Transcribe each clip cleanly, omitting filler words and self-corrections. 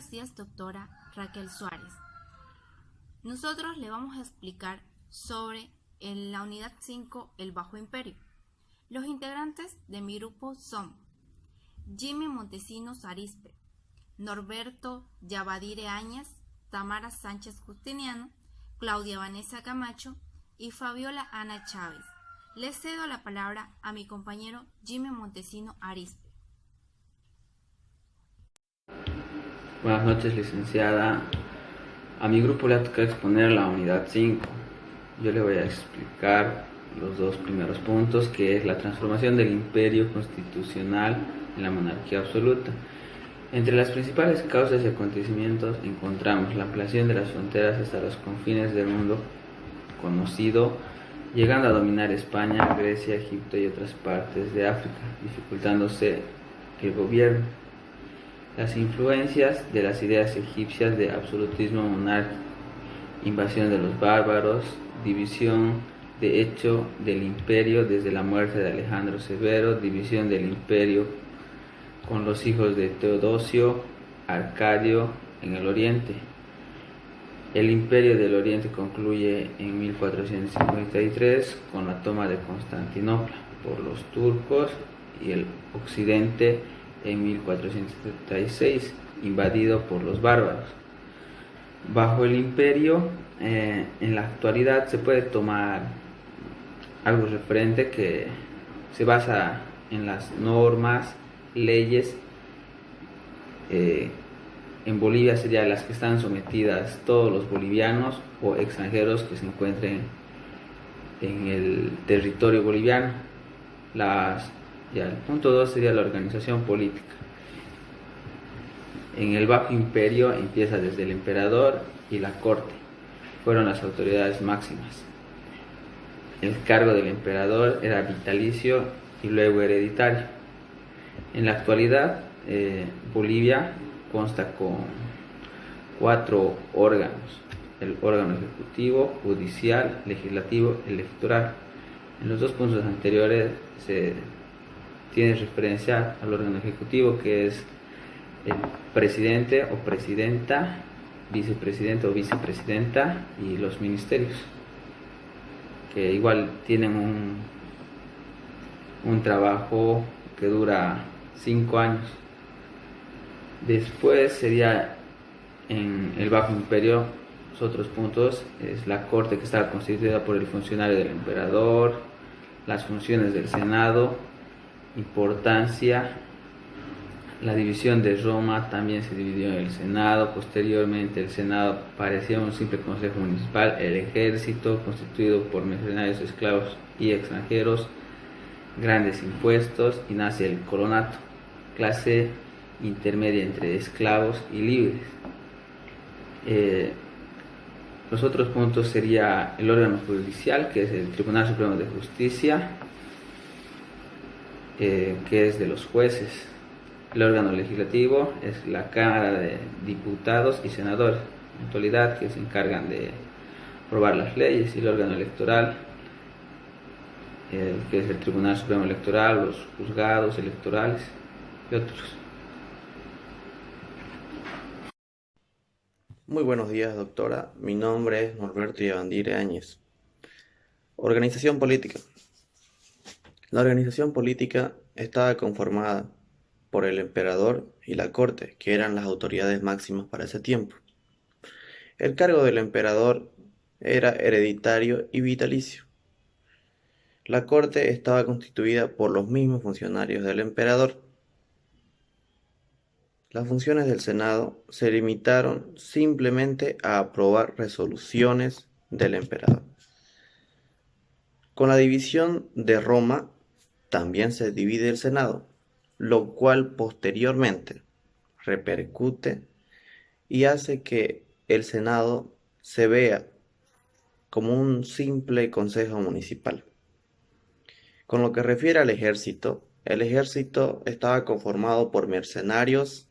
buenos días, doctora Raquel Suárez. Nosotros le vamos a explicar sobre la unidad 5, el Bajo Imperio. Los integrantes de mi grupo son Jimmy Montesinos Arizpe, Norberto Yabadire Áñez, Tamara Sánchez Justiniano, Claudia Vanessa Camacho y Fabiola Ana Chávez. Le cedo la palabra a mi compañero Jimmy Montesinos Arizpe. Buenas noches, licenciada. A mi grupo le ha tocado exponer la unidad 5. Yo le voy a explicar los dos primeros puntos, que es la transformación del imperio constitucional en la monarquía absoluta. Entre las principales causas y acontecimientos encontramos la ampliación de las fronteras hasta los confines del mundo conocido, llegando a dominar España, Grecia, Egipto y otras partes de África, dificultándose el gobierno. Las influencias de las ideas egipcias de absolutismo monárquico, invasión de los bárbaros, división de hecho del imperio desde la muerte de Alejandro Severo, división del imperio con los hijos de Teodosio, Arcadio en el oriente. El imperio del oriente concluye en 1453 con la toma de Constantinopla por los turcos y el occidente en 1476, invadido por los bárbaros. Bajo el imperio, en la actualidad se puede tomar algo referente que se basa en las normas, leyes. En Bolivia serían las que están sometidas todos los bolivianos o extranjeros que se encuentren en el territorio boliviano. El punto 2 sería la organización política. En el Bajo Imperio empieza desde el emperador y la corte, fueron las autoridades máximas. El cargo del emperador era vitalicio y luego hereditario. En la actualidad, Bolivia consta con 4 órganos: el órgano ejecutivo, judicial, legislativo, electoral. En los dos puntos anteriores se tiene referencia al órgano ejecutivo, que es el presidente o presidenta, vicepresidente o vicepresidenta y los ministerios, que igual tienen un trabajo que dura 5 años. Después sería en el Bajo Imperio, los otros puntos, es la corte, que está constituida por el funcionario del emperador, las funciones del Senado, importancia. La división de Roma también se dividió en el Senado. Posteriormente el Senado parecía un simple consejo municipal, el ejército constituido por mercenarios, esclavos y extranjeros, grandes impuestos, y nace el colonato, clase intermedia entre esclavos y libres. Los otros puntos sería el órgano judicial, que es el Tribunal Supremo de Justicia, que es de los jueces. El órgano legislativo es la Cámara de Diputados y Senadores, en actualidad, que se encargan de aprobar las leyes. Y el órgano electoral, que es el Tribunal Supremo Electoral, los juzgados electorales y otros. Muy buenos días, doctora. Mi nombre es Norberto Yabadire Áñez. Organización política. La organización política estaba conformada por el emperador y la corte, que eran las autoridades máximas para ese tiempo. El cargo del emperador era hereditario y vitalicio. La corte estaba constituida por los mismos funcionarios del emperador. Las funciones del Senado se limitaron simplemente a aprobar resoluciones del emperador. Con la división de Roma también se divide el Senado, lo cual posteriormente repercute y hace que el Senado se vea como un simple consejo municipal. Con lo que refiere al ejército, el ejército estaba conformado por mercenarios,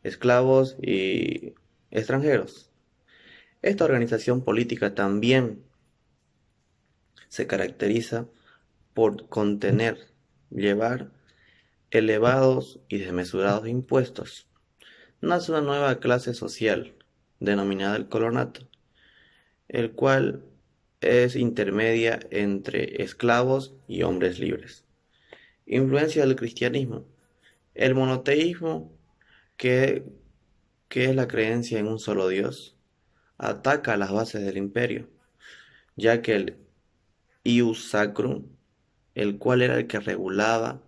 esclavos y extranjeros. Esta organización política también se caracteriza por llevar elevados y desmesurados impuestos, nace una nueva clase social, denominada el colonato, el cual es intermedia entre esclavos y hombres libres. Influencia del cristianismo. El monoteísmo, que es la creencia en un solo Dios, ataca las bases del imperio, ya que el ius sacrum, el cual era el que regulaba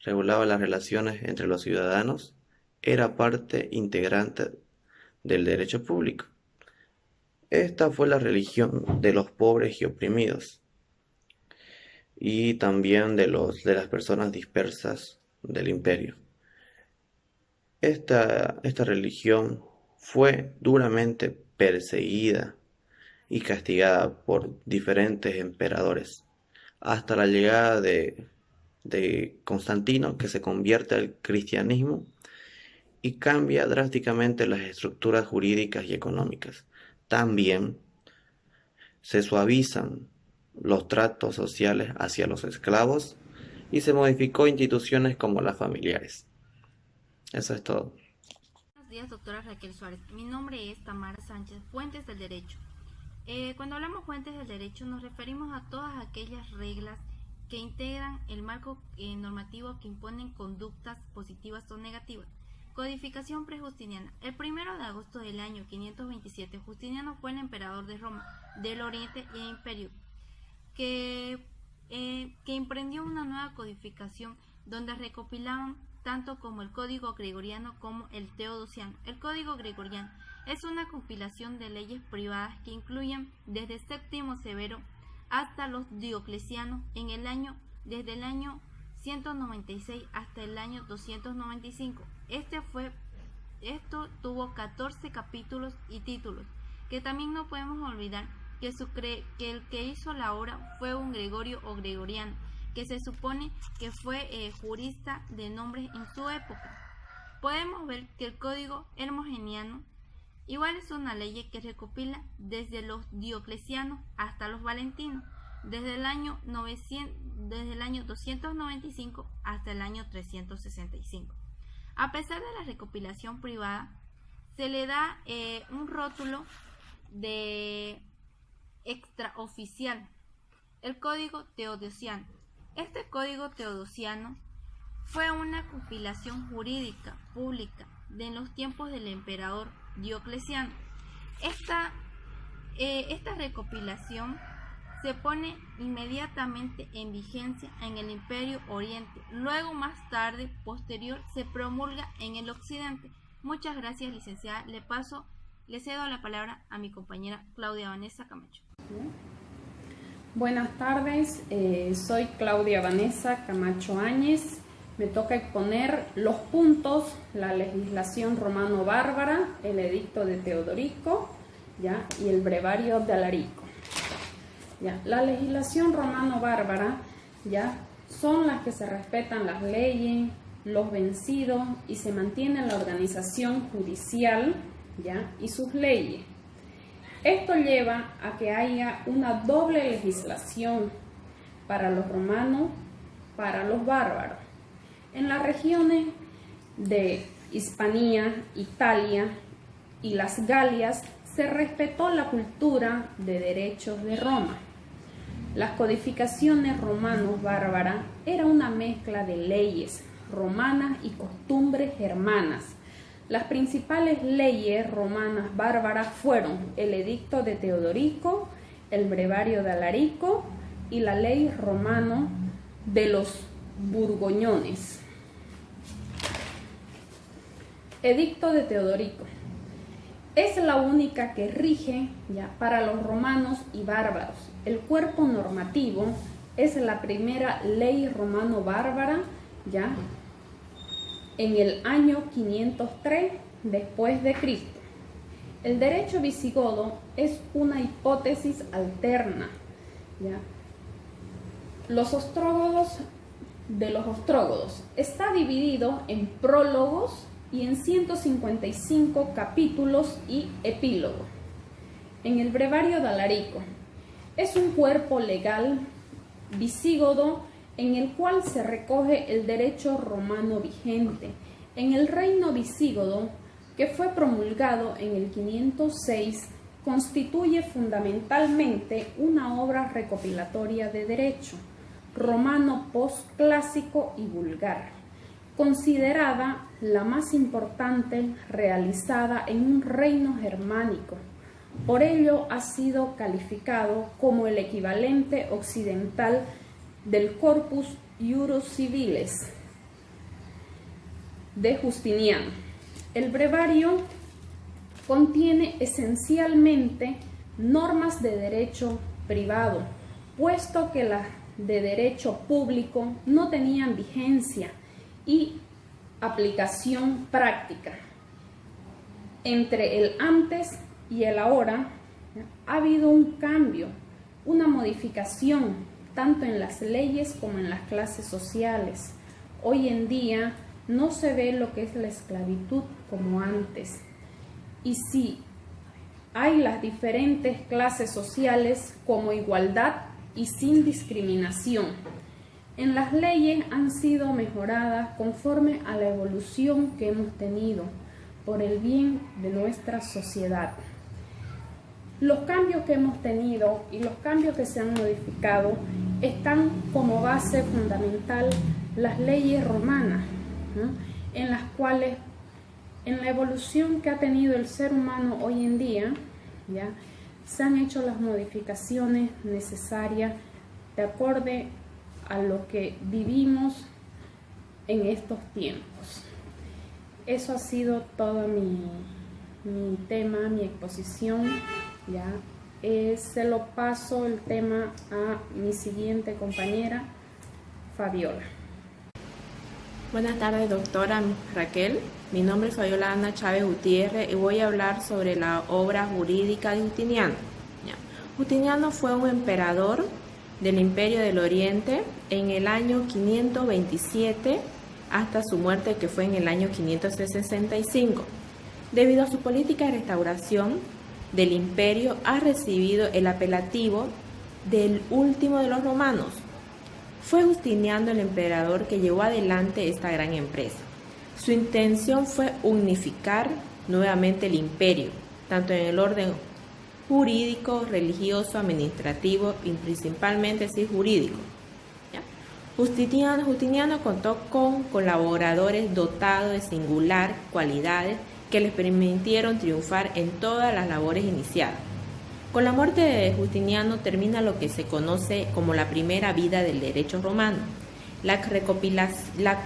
las relaciones entre los ciudadanos, era parte integrante del derecho público. Esta fue la religión de los pobres y oprimidos, y también de las personas dispersas del imperio. Esta religión fue duramente perseguida y castigada por diferentes emperadores, hasta la llegada de Constantino, que se convierte al cristianismo y cambia drásticamente las estructuras jurídicas y económicas. También se suavizan los tratos sociales hacia los esclavos y se modificó instituciones como las familiares. Eso es todo. Buenos días, doctora Raquel Suárez. Mi nombre es Tamara Sánchez, Fuentes del Derecho. Cuando hablamos fuentes del derecho nos referimos a todas aquellas reglas que integran el marco normativo que imponen conductas positivas o negativas. Codificación prejustiniana. El 1 de agosto del año 527, Justiniano fue el emperador de Roma, del Oriente e Imperio, que emprendió una nueva codificación donde recopilaban tanto como el Código Gregoriano como el Teodosiano. El Código Gregoriano es una compilación de leyes privadas que incluyen desde Séptimo Severo hasta los Dioclecianos desde el año 196 hasta el año 295. Esto tuvo 14 capítulos y títulos, que también no podemos olvidar que el que hizo la obra fue un Gregorio o Gregoriano, que se supone que fue jurista de nombre en su época. Podemos ver que el Código Hermogeniano igual es una ley que recopila desde los Dioclecianos hasta los Valentinos, desde el año 295 hasta el año 365. A pesar de la recopilación privada, se le da un rótulo de extraoficial, el Código Teodosiano. Este Código Teodosiano fue una compilación jurídica pública de los tiempos del emperador Diocleciano. Esta recopilación se pone inmediatamente en vigencia en el Imperio Oriente. Luego, más tarde, posterior, se promulga en el Occidente. Muchas gracias, licenciada. Le cedo la palabra a mi compañera Claudia Vanessa Camacho. Buenas tardes, soy Claudia Vanessa Camacho Áñez. Me toca exponer los puntos, la legislación romano-bárbara, el edicto de Teodorico, ¿ya? Y el brevario de Alarico. ¿Ya? La legislación romano-bárbara, ¿ya? Son las que se respetan las leyes, los vencidos y se mantiene la organización judicial, ¿ya? Y sus leyes. Esto lleva a que haya una doble legislación para los romanos, para los bárbaros. En las regiones de Hispania, Italia y las Galias se respetó la cultura de derechos de Roma. Las codificaciones romanos-bárbaras era una mezcla de leyes romanas y costumbres germanas. Las principales leyes romanas bárbaras fueron el edicto de Teodorico, el brevario de Alarico y la ley romana de los Borgoñones. Edicto de Teodorico. Es la única que rige, ¿ya?, para los romanos y bárbaros. El cuerpo normativo es la primera ley romano-bárbara, ¿ya?, en el año 503 después de Cristo. El derecho visigodo es una hipótesis alterna, ¿ya? Los ostrógodos está dividido en prólogos y en 155 capítulos y epílogos. En el brevario de Alarico es un cuerpo legal visígodo en el cual se recoge el derecho romano vigente. En el reino visigodo, que fue promulgado en el 506, constituye fundamentalmente una obra recopilatoria de derecho, romano postclásico y vulgar, considerada la más importante realizada en un reino germánico. Por ello ha sido calificado como el equivalente occidental del Corpus Iuris Civilis de Justiniano. El brevario contiene esencialmente normas de derecho privado, puesto que las de derecho público no tenían vigencia y aplicación práctica. Entre el antes y el ahora ha habido un cambio, una modificación, tanto en las leyes como en las clases sociales. Hoy en día no se ve lo que es la esclavitud como antes. Y sí, hay las diferentes clases sociales como igualdad y sin discriminación. En las leyes han sido mejoradas conforme a la evolución que hemos tenido por el bien de nuestra sociedad. Los cambios que hemos tenido y los cambios que se han modificado están como base fundamental las leyes romanas, ¿no? En las cuales, en la evolución que ha tenido el ser humano hoy en día, ¿ya?, se han hecho las modificaciones necesarias de acuerdo a lo que vivimos en estos tiempos. Eso ha sido todo mi tema, mi exposición. Ya se lo paso el tema a mi siguiente compañera, Fabiola. Buenas tardes, doctora Raquel. Mi nombre es Fabiola Ana Chávez Gutiérrez y voy a hablar sobre la obra jurídica de Justiniano. Justiniano fue un emperador del Imperio del Oriente en el año 527 hasta su muerte, que fue en el año 565. Debido a su política de restauración del imperio, ha recibido el apelativo del último de los romanos. Fue Justiniano el emperador que llevó adelante esta gran empresa. Su intención fue unificar nuevamente el imperio, tanto en el orden jurídico, religioso, administrativo y principalmente jurídico. Justiniano contó con colaboradores dotados de singular cualidades que les permitieron triunfar en todas las labores iniciadas. Con la muerte de Justiniano termina lo que se conoce como la primera vida del derecho romano. La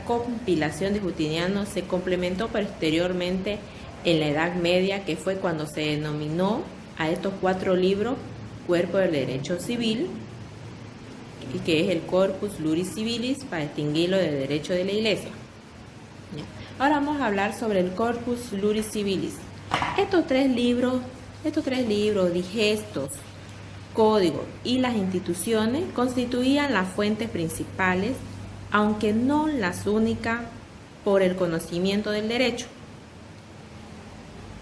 compilación de Justiniano se complementó posteriormente en la Edad Media, que fue cuando se denominó a estos 4 libros Cuerpo del Derecho Civil, y que es el Corpus Iuris Civilis, para distinguirlo del derecho de la Iglesia. Ahora vamos a hablar sobre el Corpus Iuris Civilis. Estos tres libros, digestos, códigos y las instituciones constituían las fuentes principales, aunque no las únicas, por el conocimiento del derecho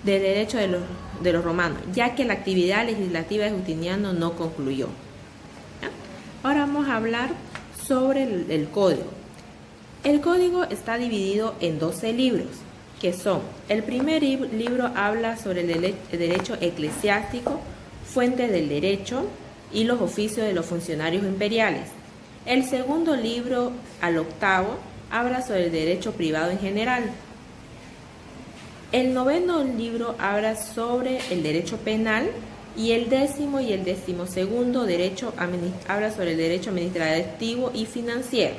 de los romanos, ya que la actividad legislativa de Justiniano no concluyó. Ahora vamos a hablar sobre el código. El código está dividido en 12 libros, que son: el primer libro habla sobre el derecho eclesiástico, fuentes del derecho y los oficios de los funcionarios imperiales. El segundo libro, al octavo, habla sobre el derecho privado en general. El noveno libro habla sobre el derecho penal, y el 10º y el 12º habla sobre el derecho administrativo y financiero.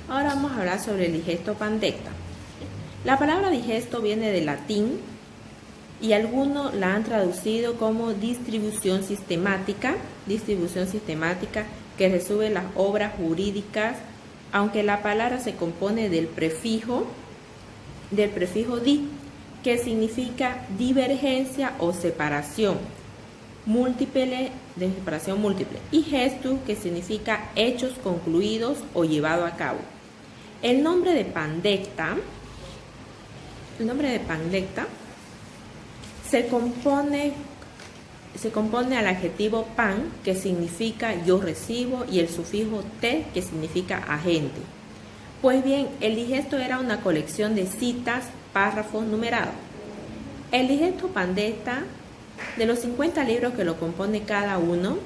Ahora vamos a hablar sobre el digesto pandecta. La palabra digesto viene del latín y algunos la han traducido como distribución sistemática que resume las obras jurídicas, aunque la palabra se compone del prefijo di, que significa divergencia o separación múltiple, y gestus, que significa hechos concluidos o llevado a cabo. El nombre de pandecta se compone al adjetivo pan, que significa yo recibo, y el sufijo te, que significa agente. Pues bien, el digesto era una colección de citas, párrafos numerados. El digesto Pandecta, de los 50 libros que lo compone cada uno,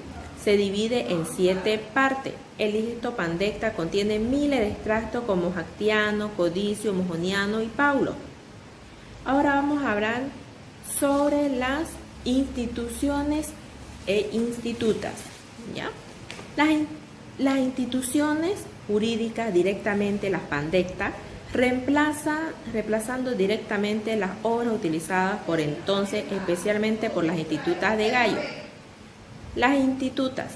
se divide en 7 partes. El digesto Pandecta contiene miles de extractos como Jactiano, Codicio, Mojoniano y Paulo. Ahora vamos a hablar sobre las instituciones e institutas, ¿ya? Las instituciones jurídicas directamente las Pandecta, reemplazando directamente las obras utilizadas por entonces, especialmente por las institutas de Gallo. Las institutas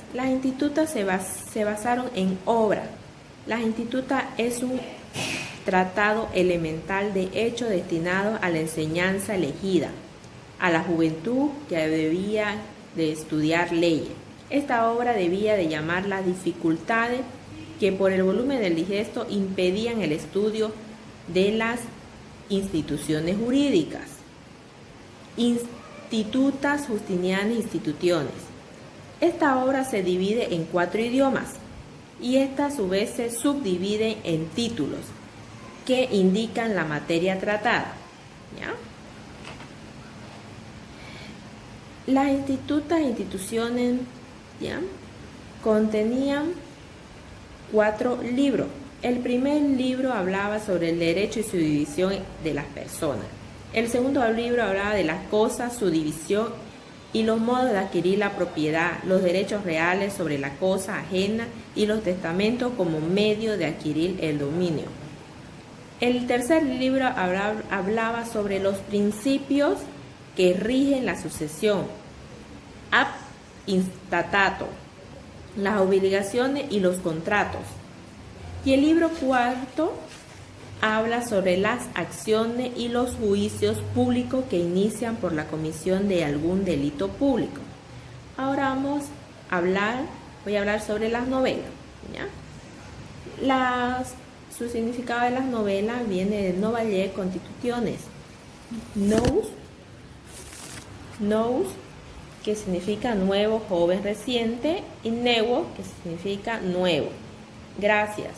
se basaron en obra. Las institutas es un tratado elemental de hecho destinado a la enseñanza elegida, a la juventud que debía de estudiar leyes. Esta obra debía de llamar las dificultades que por el volumen del digesto impedían el estudio de las instituciones jurídicas. Institutas Justinianas Institutiones. Esta obra se divide en 4 idiomas y esta a su vez se subdivide en títulos que indican la materia tratada, ¿ya? Las instituciones, ¿ya?, contenían 4 libros. El primer libro hablaba sobre el derecho y su división de las personas. El segundo libro hablaba de las cosas, su división y los modos de adquirir la propiedad, los derechos reales sobre la cosa ajena y los testamentos como medio de adquirir el dominio. El tercer libro hablaba sobre los principios que rigen la sucesión, ab instatato, las obligaciones y los contratos. Y el libro cuarto habla sobre las acciones y los juicios públicos que inician por la comisión de algún delito público. Ahora voy a hablar sobre las novelas, ¿ya? Su significado de las novelas viene de novalle constituciones. Nous, que significa nuevo, joven, reciente, y nevo, que significa nuevo. Gracias.